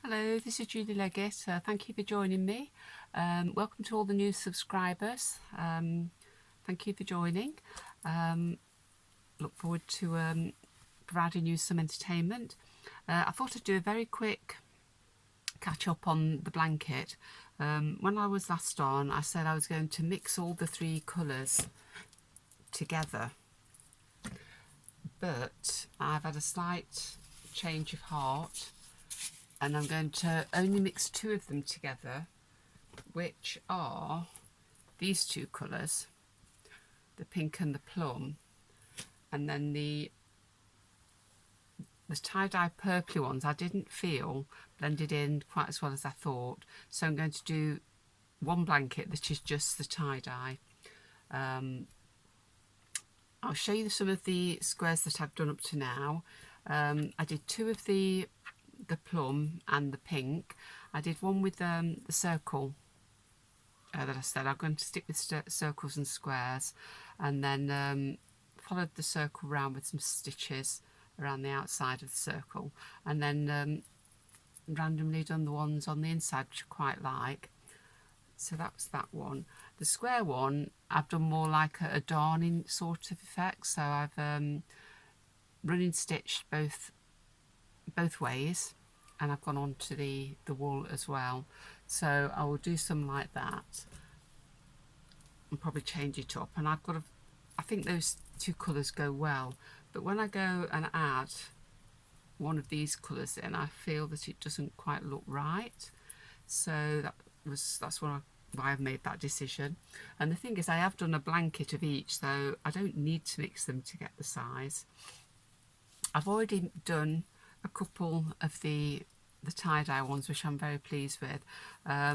Hello, this is Julie Leggett. Thank you for joining me. Welcome to all the new subscribers. Thank you for joining. Look forward to providing you some entertainment. I thought I'd do a very quick catch up on the blanket. When I was last on, I said I was going to mix all the three colours together, but I've had a slight change of heart. And I'm going to only mix two of them together, which are these two colours, the pink and the plum, and then the tie-dye purpley ones I didn't feel blended in quite as well as I thought. So I'm going to do one blanket that is just the tie-dye. I'll show you some of the squares that I've done up to now. I did two of the plum and the pink. I did one with the circle that I said I'm going to stick with circles and squares, and then followed the circle around with some stitches around the outside of the circle, and then randomly done the ones on the inside which I quite like. So that was that one. The square one I've done more like a darning sort of effect, so I've running stitched both ways, and I've gone on to the wool as well. So I will do some like that and probably change it up. And I think those two colours go well, but when I go and add one of these colours in, I feel that it doesn't quite look right. So that's why I've made that decision. And the thing is, I have done a blanket of each, so I don't need to mix them to get the size. I've already done a couple of the tie-dye ones, which I'm very pleased with. I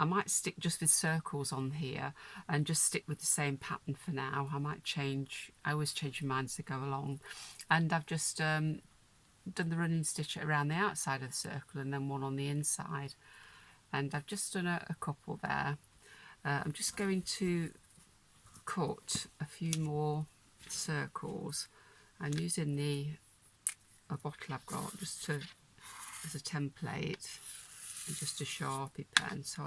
might stick just with circles on here and just stick with the same pattern for now. I might change, I always change my mind as I go along. And I've just done the running stitch around the outside of the circle and then one on the inside. And I've just done a couple there. I'm just going to cut a few more circles. I'm using a bottle I've got just as a template and just a Sharpie pen. So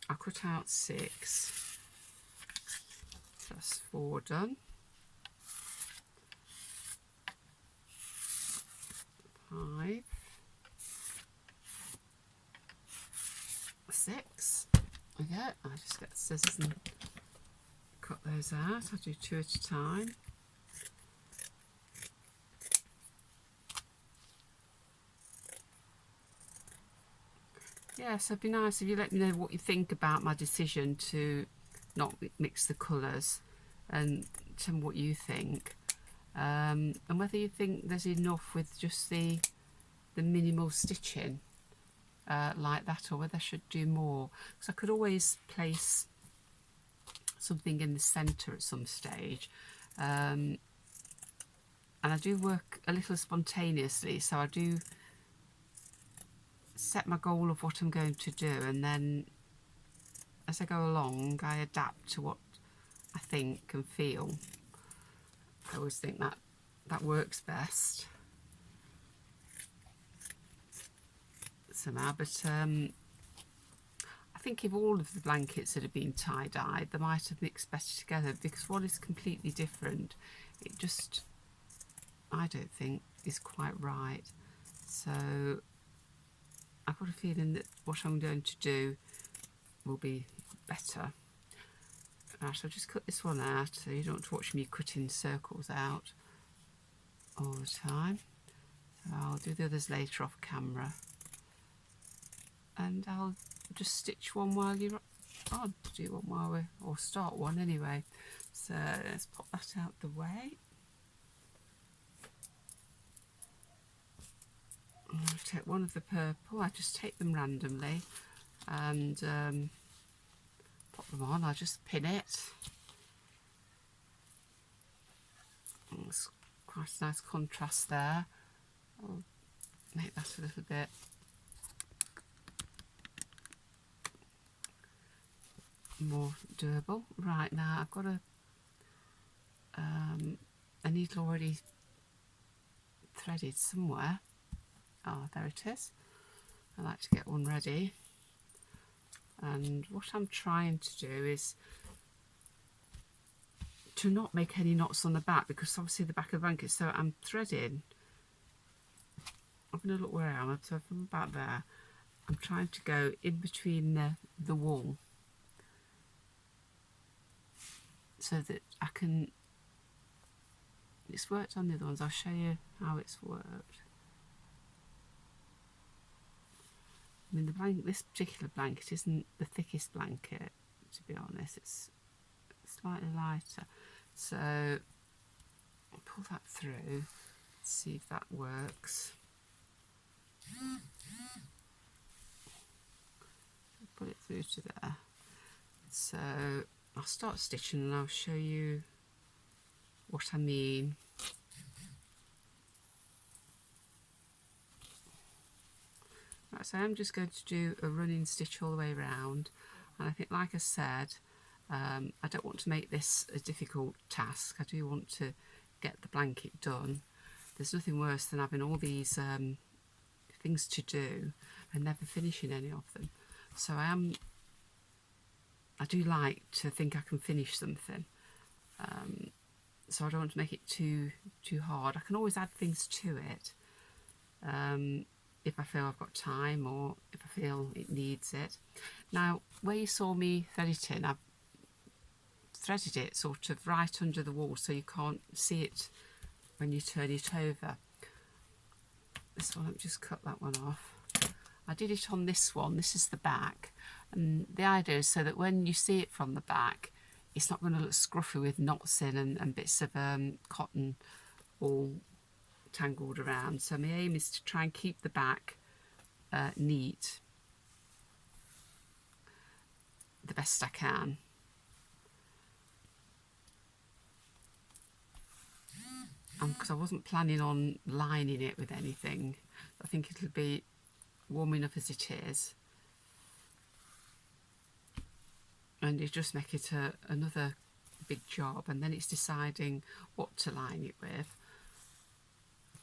I'll cut out 6. That's 4 done. 5, 6. Okay, I just get the scissors and cut those out. I'll do 2 at a time. Yeah, so it'd be nice if you let me know what you think about my decision to not mix the colours, and tell me what you think, and whether you think there's enough with just the minimal stitching like that, or whether I should do more, because I could always place something in the centre at some stage, and I do work a little spontaneously, so I do set my goal of what I'm going to do, and then as I go along I adapt to what I think and feel. I always think that works best somehow, but I think if all of the blankets had been tie-dyed, they might have mixed better together, because one is completely different. It just, I don't think, is quite right. So I've got a feeling that what I'm going to do will be better. I shall just cut this one out so you don't have to watch me cutting circles out all the time. So I'll do the others later off camera, and I'll just stitch one while you're on, do one while or start one anyway. So let's pop that out the way. I'll take one of the purple. I just take them randomly and pop them on. I'll just pin it. It's quite a nice contrast there. I'll make that a little bit more doable. Right, now I've got a needle already threaded somewhere. Oh, there it is. I like to get one ready. And what I'm trying to do is to not make any knots on the back, because obviously the back of the blanket, so I'm threading. I'm going to look where I am, so from about there, I'm trying to go in between the wool so that I can, it's worked on the other ones, I'll show you how it's worked. I mean, the blanket, this particular blanket isn't the thickest blanket, to be honest, it's slightly lighter. So I'll pull that through, see if that works. Put it through to there. So I'll start stitching and I'll show you what I mean. Right, so I'm just going to do a running stitch all the way around, and I think, like I said, I don't want to make this a difficult task. I do want to get the blanket done. There's nothing worse than having all these things to do and never finishing any of them. So I do like to think I can finish something. So I don't want to make it too hard. I can always add things to it if I feel I've got time, or if I feel it needs it. Now, where you saw me thread it in, I've threaded it sort of right under the wall so you can't see it when you turn it over. This one, I've just cut that one off. I did it on this one, this is the back, and the idea is so that when you see it from the back, it's not going to look scruffy with knots in and bits of cotton all tangled around. So my aim is to try and keep the back neat the best I can. Because I wasn't planning on lining it with anything. I think it'll be warm enough as it is, and you just make it another big job, and then it's deciding what to line it with.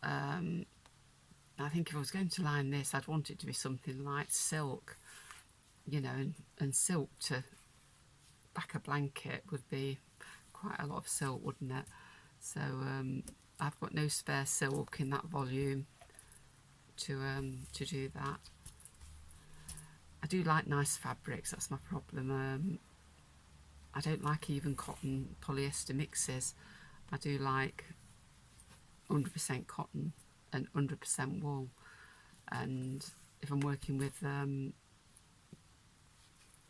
I think if I was going to line this, I'd want it to be something like silk, you know, and silk to back a blanket would be quite a lot of silk, wouldn't it? So I've got no spare silk in that volume to do that. I do like nice fabrics, that's my problem. I don't like even cotton polyester mixes. I do like 100% cotton and 100% wool. And if I'm working with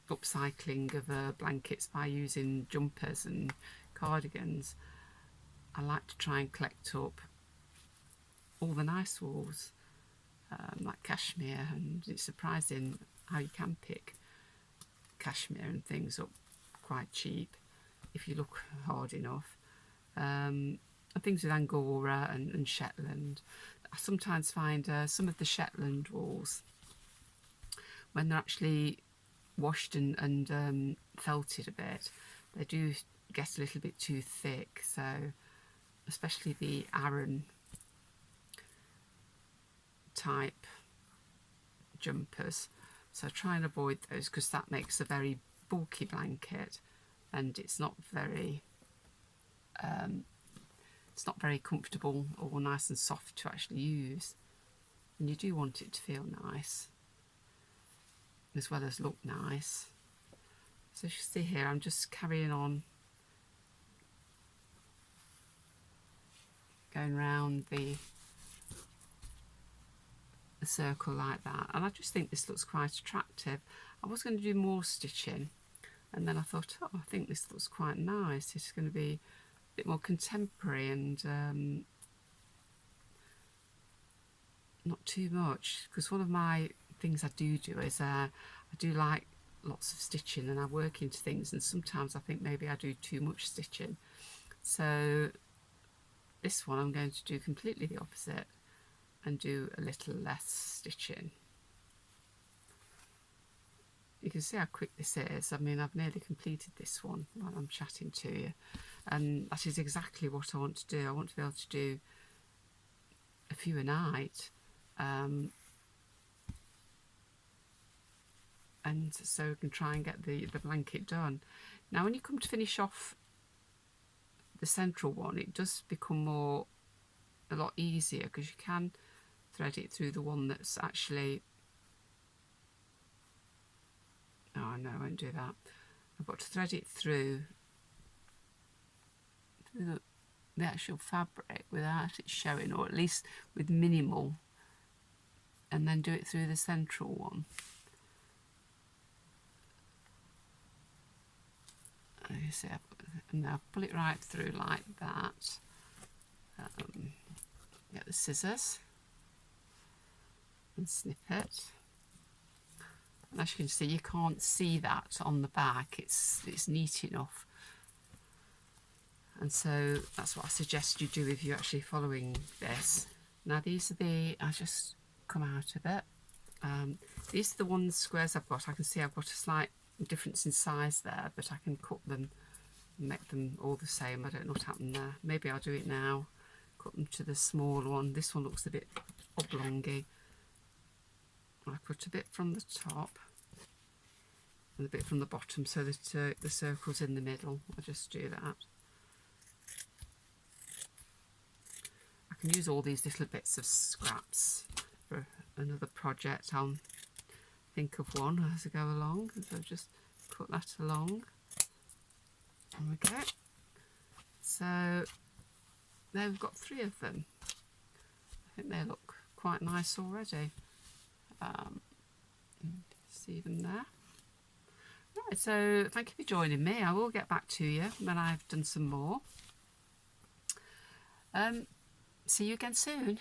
upcycling of blankets by using jumpers and cardigans, I like to try and collect up all the nice wools, like cashmere, and it's surprising how you can pick cashmere and things up quite cheap if you look hard enough. And things with Angora and Shetland. I sometimes find some of the Shetland wools, when they're actually washed and felted a bit, they do get a little bit too thick. So especially the Aran type jumpers, so try and avoid those, because that makes a very bulky blanket and it's not very comfortable or nice and soft to actually use, and you do want it to feel nice as well as look nice. So you see here, I'm just carrying on, going round the circle like that, and I just think this looks quite attractive. I was going to do more stitching, and then I thought, oh, I think this looks quite nice. It's going to be a bit more contemporary and not too much, because one of my things I do is I do like lots of stitching, and I work into things, and sometimes I think maybe I do too much stitching. So this one I'm going to do completely the opposite and do a little less stitching. You can see how quick this is. I mean, I've nearly completed this one while I'm chatting to you, and that is exactly what I want to do. I want to be able to do a few a night, and so we can try and get the blanket done. Now when you come to finish off the central one, it does become a lot easier, because you can thread it through the one that's actually, oh no, I won't do that. I've got to thread it through the actual fabric without it showing, or at least with minimal, and then do it through the central one. You see, and now pull it right through like that. Get the scissors and snip it. And as you can see, you can't see that on the back. It's neat enough. And so that's what I suggest you do if you're actually following this. Now these are I just come out of it. These are the ones squares I've got. I can see I've got a slight difference in size there, but I can cut them and make them all the same. I don't know what happened there. Maybe I'll do it now. Cut them to the small one. This one looks a bit oblongy. I cut a bit from the top and a bit from the bottom, so that the circle's in the middle. I'll just do that. I can use all these little bits of scraps for another project. I'll think of one as I go along, so just cut that along. There we go. So there we've got 3 of them. I think they look quite nice already. See them there. Right, so thank you for joining me. I will get back to you when I've done some more. See you again soon.